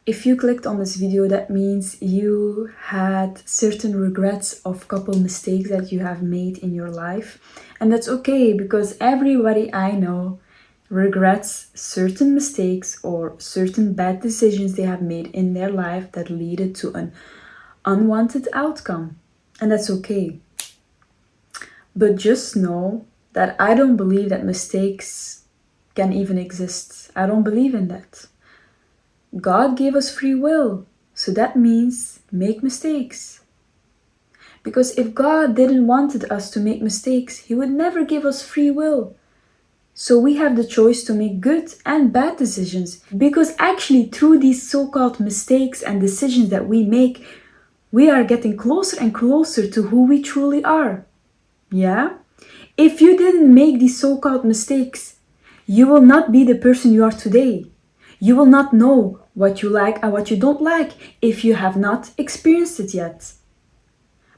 If you clicked on this video, that means you had certain regrets of couple mistakes that you have made in your life. And that's okay, because everybody I know regrets certain mistakes or certain bad decisions they have made in their life that lead to an unwanted outcome. And that's okay. But just know that I don't believe that mistakes can even exist. I don't believe in that. God gave us free will, so that means make mistakes. Because if God didn't want us to make mistakes, He would never give us free will. So we have the choice to make good and bad decisions. Because actually through these so-called mistakes and decisions that we make, we are getting closer and closer to who we truly are. Yeah? If you didn't make these so-called mistakes, you will not be the person you are today. You will not know what you like and what you don't like if you have not experienced it yet.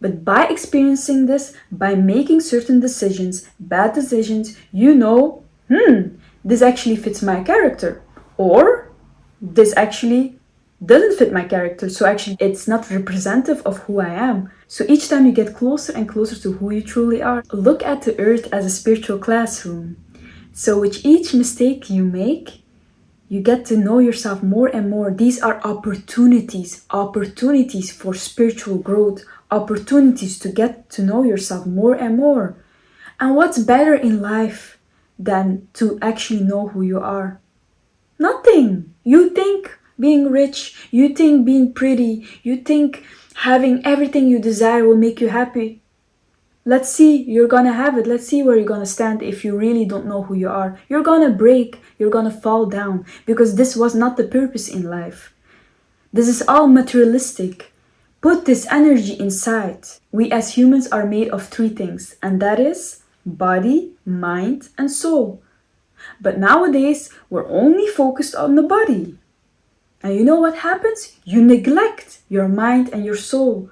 But by experiencing this, by making certain decisions, bad decisions, you know, this actually fits my character. Or this actually doesn't fit my character. So actually it's not representative of who I am. So each time you get closer and closer to who you truly are, look at the earth as a spiritual classroom. So with each mistake you make, you get to know yourself more and more. These are opportunities for spiritual growth, opportunities to get to know yourself more and more. And what's better in life than to actually know who you are? Nothing. You think being rich, you think being pretty, you think having everything you desire will make you happy. Let's see, you're gonna have it. Let's see where you're gonna stand if you really don't know who you are. You're gonna break, you're gonna fall down, because this was not the purpose in life. This is all materialistic. Put this energy inside. We as humans are made of 3 things, and that is body, mind, and soul. But nowadays, we're only focused on the body. And you know what happens? You neglect your mind and your soul.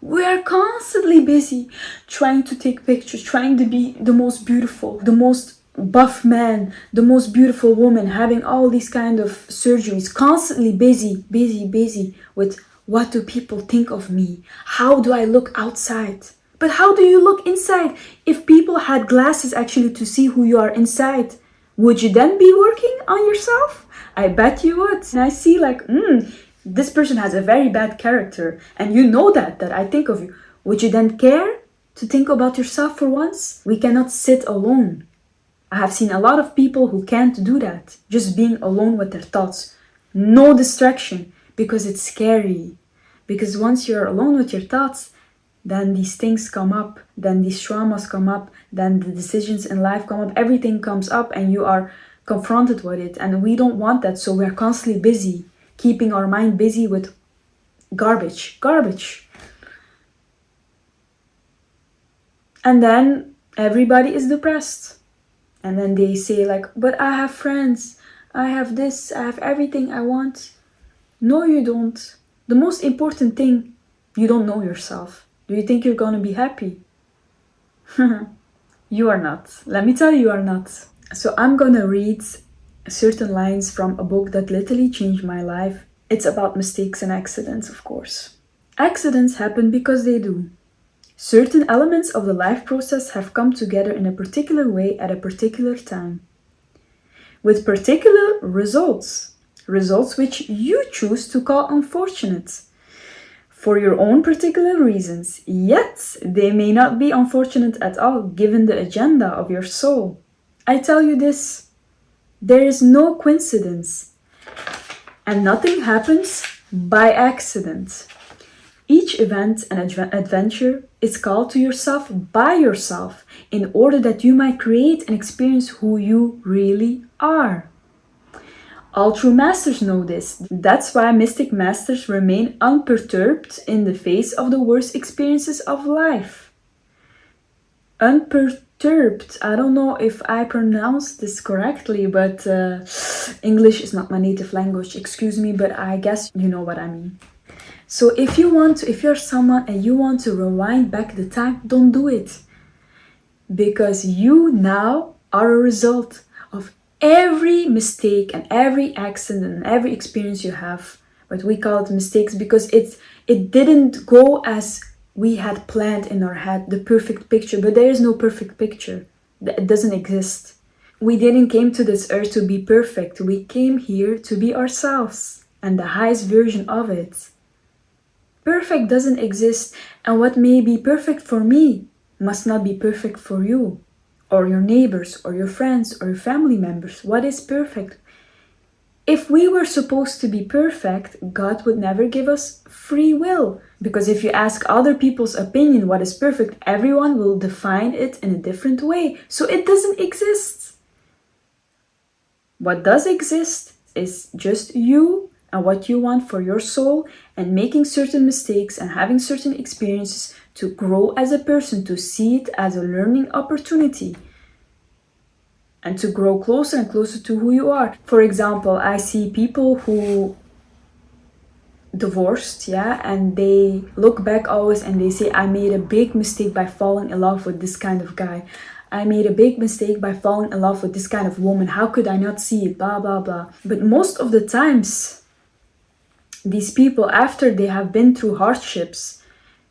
We are constantly busy trying to take pictures, trying to be the most beautiful, the most buff man, the most beautiful woman, having all these kind of surgeries, constantly busy with what do people think of me? How do I look outside? But how do you look inside? If people had glasses actually to see who you are inside, would you then be working on yourself? I bet you would. And I see like, this person has a very bad character, and you know that I think of you. Would you then care to think about yourself for once? We cannot sit alone. I have seen a lot of people who can't do that, just being alone with their thoughts. No distraction, because it's scary. Because once you're alone with your thoughts, then these things come up, then these traumas come up, then the decisions in life come up, everything comes up and you are confronted with it. And we don't want that, so we're constantly busy. Keeping our mind busy with garbage. And then everybody is depressed. And then they say like, but I have friends, I have this, I have everything I want. No, you don't. The most important thing, you don't know yourself. Do you think you're gonna be happy? You are not. Let me tell you, you are not. So I'm gonna read certain lines from a book that literally changed my life. It's about mistakes and accidents, of course. Accidents happen because they do. Certain elements of the life process have come together in a particular way at a particular time, with particular results which you choose to call unfortunate for your own particular reasons, yet they may not be unfortunate at all given the agenda of your soul. I tell you this, there is no coincidence, and nothing happens by accident. Each event and adventure is called to yourself by yourself in order that you might create and experience who you really are. All true masters know this. That's why mystic masters remain unperturbed in the face of the worst experiences of life. Unperturbed. I don't know if I pronounced this correctly, but English is not my native language. Excuse me, but I guess you know what I mean. So if you're someone and you want to rewind back the time, don't do it. Because you now are a result of every mistake and every accident and every experience you have. but we call it mistakes because it didn't go as we had planned in our head, the perfect picture. But there is no perfect picture. It doesn't exist. We didn't came to this earth to be perfect. We came here to be ourselves and the highest version of it. Perfect doesn't exist, and what may be perfect for me must not be perfect for you, or your neighbors, or your friends, or your family members. What is perfect? If we were supposed to be perfect, God would never give us free will. Because if you ask other people's opinion what is perfect, everyone will define it in a different way. So it doesn't exist. What does exist is just you and what you want for your soul, and making certain mistakes and having certain experiences to grow as a person, to see it as a learning opportunity, and to grow closer and closer to who you are. For example, I see people who divorced, and they look back always and they say, I made a big mistake by falling in love with this kind of guy. I made a big mistake by falling in love with this kind of woman. How could I not see it? Blah, blah, blah. But most of the times, these people, after they have been through hardships,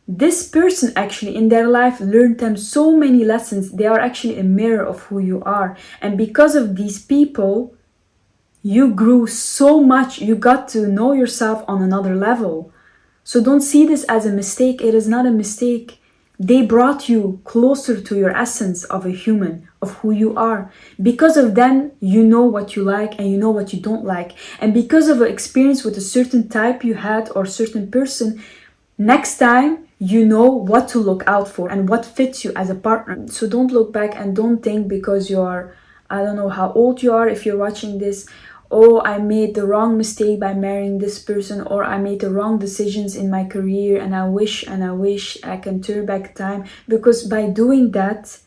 this person actually in their life learned them so many lessons. They are actually a mirror of who you are. And because of these people, you grew so much. You got to know yourself on another level. So don't see this as a mistake. It is not a mistake. They brought you closer to your essence of a human, of who you are. Because of them, you know what you like and you know what you don't like. And because of an experience with a certain type you had or certain person, next time you know what to look out for and what fits you as a partner. So don't look back and don't think because you are, I don't know how old you are if you're watching this, oh, I made the wrong mistake by marrying this person, or I made the wrong decisions in my career and I wish I can turn back time. Because by doing that,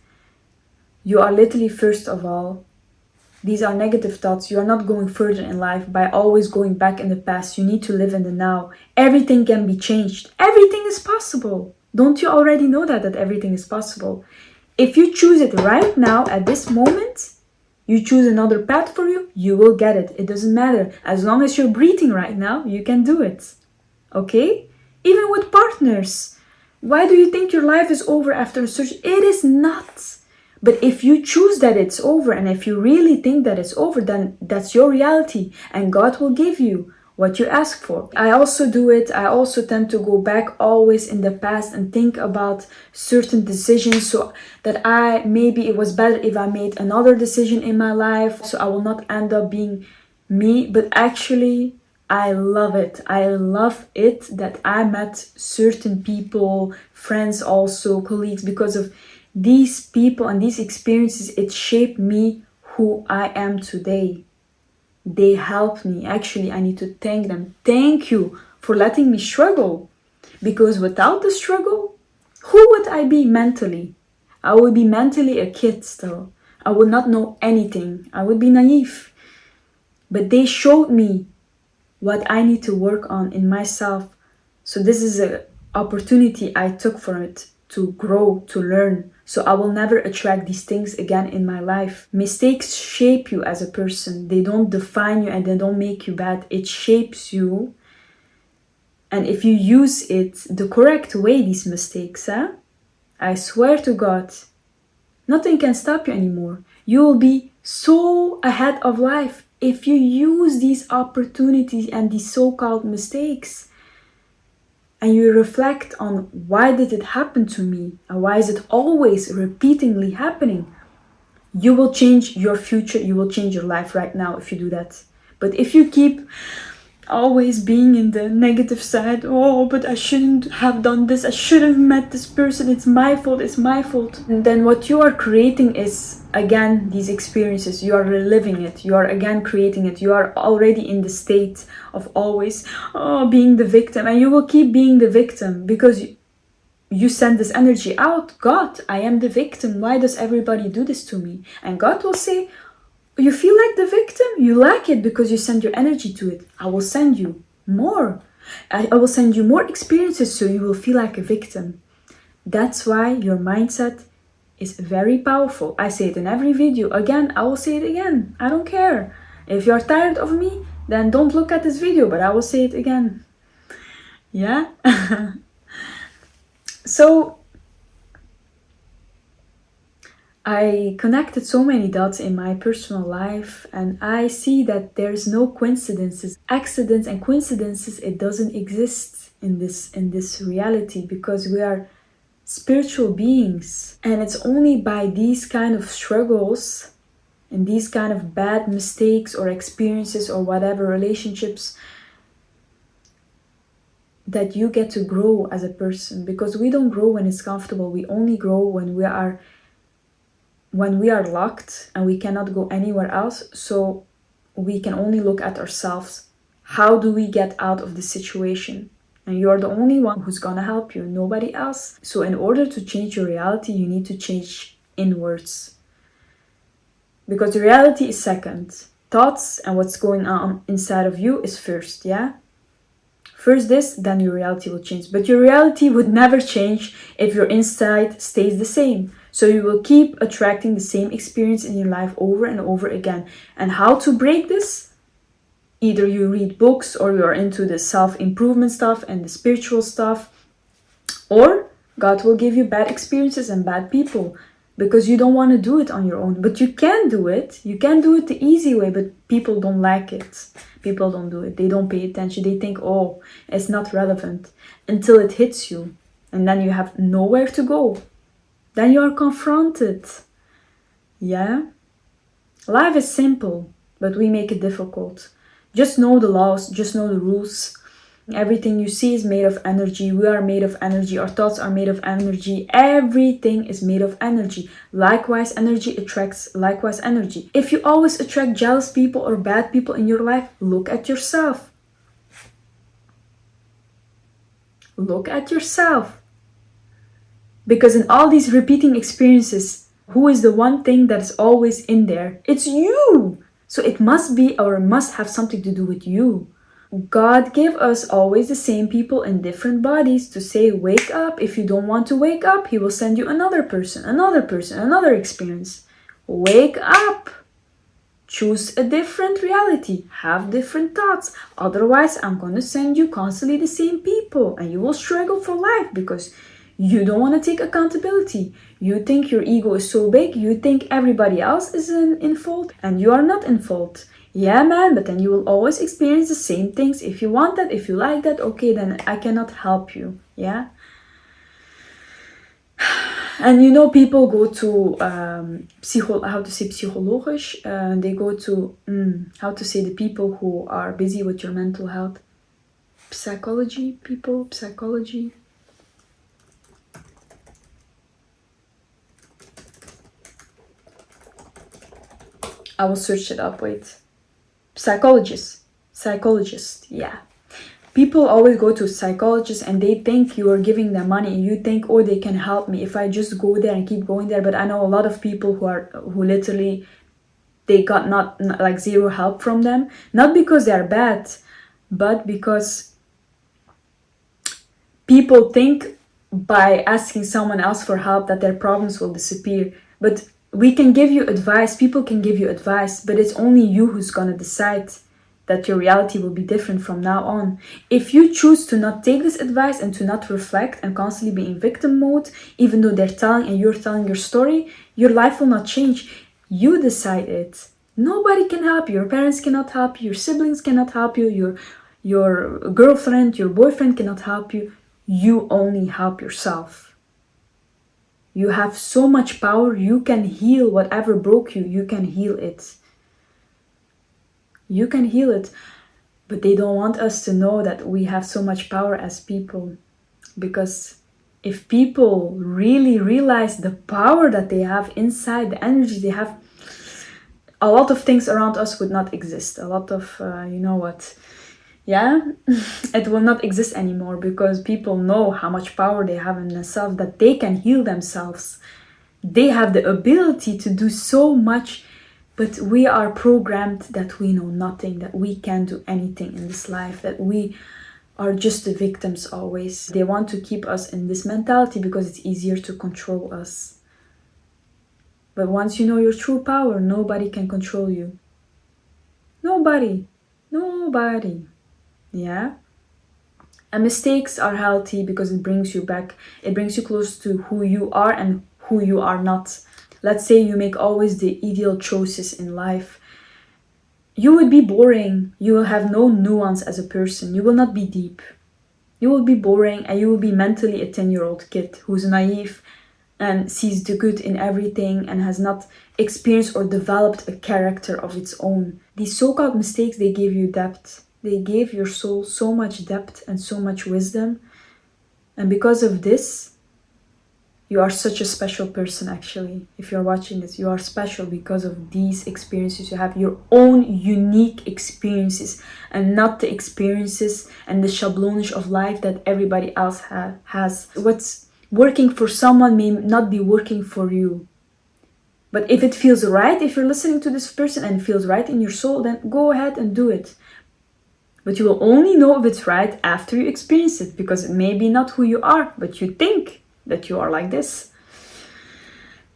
you are literally, first of all, these are negative thoughts. You are not going further in life by always going back in the past. You need to live in the now. Everything can be changed. Everything is possible. Don't you already know that everything is possible? If you choose it right now at this moment, you choose another path for you, you will get it. It doesn't matter. As long as you're breathing right now, you can do it. Okay? Even with partners. Why do you think your life is over after a search? It is not. But if you choose that it's over, and if you really think that it's over, then that's your reality. And God will give you what you ask for. I also do it. I also tend to go back always in the past and think about certain decisions, so that maybe it was better if I made another decision in my life, so I will not end up being me. But actually, I love it. I love it that I met certain people, friends also, colleagues, because of these people and these experiences. It shaped me who I am today. They helped me. Actually, I need to thank them. Thank you for letting me struggle. Because without the struggle, who would I be mentally? I would be mentally a kid still. I would not know anything. I would be naive. But they showed me what I need to work on in myself. So this is an opportunity I took for it, to grow, to learn. So I will never attract these things again in my life. Mistakes shape you as a person. They don't define you and they don't make you bad. It shapes you. And if you use it the correct way, these mistakes, I swear to God, nothing can stop you anymore. You will be so ahead of life if you use these opportunities and these so-called mistakes. And you reflect on, why did it happen to me? And why is it always repeatedly happening? You will change your future. You will change your life right now if you do that. But if you keep always being in the negative side, oh, but I shouldn't have done this, I should have met this person, it's my fault, and then what you are creating is, again, these experiences. You are reliving it, you are again creating it. You are already in the state of always being the victim, and you will keep being the victim because you send this energy out. God, I am the victim. Why does everybody do this to me? And God will say, you feel like the victim? You like it because you send your energy to it. I will send you more. I will send you more experiences so you will feel like a victim. That's why your mindset is very powerful. I say it in every video. Again, I will say it again. I don't care. If you're tired of me, then don't look at this video, but I will say it again. Yeah? So I connected so many dots in my personal life, and I see that there's no coincidences. Accidents and coincidences, it doesn't exist in this reality, because we are spiritual beings. And it's only by these kind of struggles and these kind of bad mistakes or experiences or whatever, relationships, that you get to grow as a person. Because we don't grow when it's comfortable. We only grow when we are locked and we cannot go anywhere else. So we can only look at ourselves. How do we get out of this situation? And you're the only one who's gonna help you, nobody else. So in order to change your reality, you need to change inwards. Because the reality is second. Thoughts and what's going on inside of you is first, yeah? First this, then your reality will change. But your reality would never change if your inside stays the same. So you will keep attracting the same experience in your life over and over again. And how to break this? Either you read books, or you're into the self-improvement stuff and the spiritual stuff, or God will give you bad experiences and bad people, because you don't want to do it on your own. But you can do it. You can do it the easy way, but people don't like it. People don't do it. They don't pay attention. They think, oh, it's not relevant, until it hits you. And then you have nowhere to go. Then you are confronted. Yeah? Life is simple, but we make it difficult. Just know the laws, just know the rules. Everything you see is made of energy. We are made of energy. Our thoughts are made of energy. Everything is made of energy. Likewise, energy attracts likewise energy. If you always attract jealous people or bad people in your life, look at yourself. Look at yourself. Because in all these repeating experiences, who is the one thing that is always in there? It's you. So it must be, or must have something to do with you. God gave us always the same people in different bodies to say, wake up. If you don't want to wake up, He will send you another person, another experience. Wake up. Choose a different reality. Have different thoughts. Otherwise, I'm going to send you constantly the same people, and you will struggle for life because you don't want to take accountability. You think your ego is so big. You think everybody else is in fault, and you are not in fault. Yeah, man, but then you will always experience the same things. If you want that, if you like that, okay, then I cannot help you. Yeah. And you know, people go to psychologisch. They go to the people who are busy with your mental health. Psychology. I will search it up. Wait. Psychologist, yeah. People always go to psychologists and they think you are giving them money, and you think, oh, they can help me if I just go there and keep going there. But I know a lot of people who literally, they got not like zero help from them. Not because they're bad, but because people think by asking someone else for help that their problems will disappear. But we can give you advice, people can give you advice, but it's only you who's gonna decide that your reality will be different from now on. If you choose to not take this advice and to not reflect and constantly be in victim mode, even though they're telling and you're telling your story, your life will not change. You decide it. Nobody can help you. Your parents cannot help you. Your siblings cannot help you. Your girlfriend, your boyfriend cannot help you. You only help yourself. You have so much power. You can heal whatever broke you. You can heal it. You can heal it. But they don't want us to know that we have so much power as people. Because if people really realize the power that they have inside, the energy they have, a lot of things around us would not exist. A lot of, you know what, yeah, it will not exist anymore, because people know how much power they have in themselves, that they can heal themselves. They have the ability to do so much, but we are programmed that we know nothing, that we can't do anything in this life, that we are just the victims always. They want to keep us in this mentality because it's easier to control us. But once you know your true power, nobody can control you. Nobody. Nobody. Yeah? And mistakes are healthy because it brings you back, it brings you close to who you are and who you are not. Let's say you make always the ideal choices in life. You would be boring. You will have no nuance as a person. You will not be deep. You will be boring and you will be mentally a 10-year-old kid who's naive and sees the good in everything and has not experienced or developed a character of its own. These so-called mistakes, they give you depth. They gave your soul so much depth and so much wisdom. And because of this, you are such a special person, actually. If you're watching this, you are special because of these experiences. You have your own unique experiences and not the experiences and the schablonish of life that everybody else has. What's working for someone may not be working for you. But if it feels right, if you're listening to this person and it feels right in your soul, then go ahead and do it. But you will only know if it's right after you experience it, because it may be not who you are, but you think that you are like this.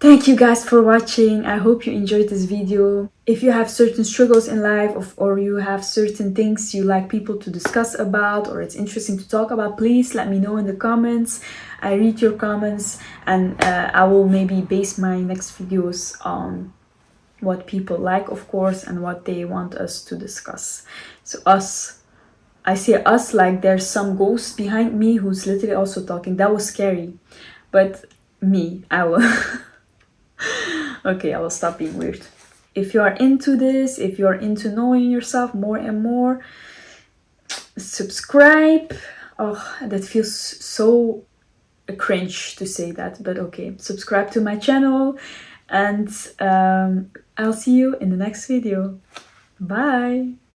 Thank you guys for watching. I hope you enjoyed this video. If you have certain struggles in life or you have certain things you like people to discuss about or it's interesting to talk about, please let me know in the comments. I read your comments and I will maybe base my next videos on what people like, of course, and what they want us to discuss. So I say us like there's some ghost behind me who's literally also talking. That was scary. But me, I will. Okay, I will stop being weird. If you are into this, if you're into knowing yourself more and more, subscribe. Oh, that feels so cringe to say that, but okay. Subscribe to my channel and I'll see you in the next video. Bye!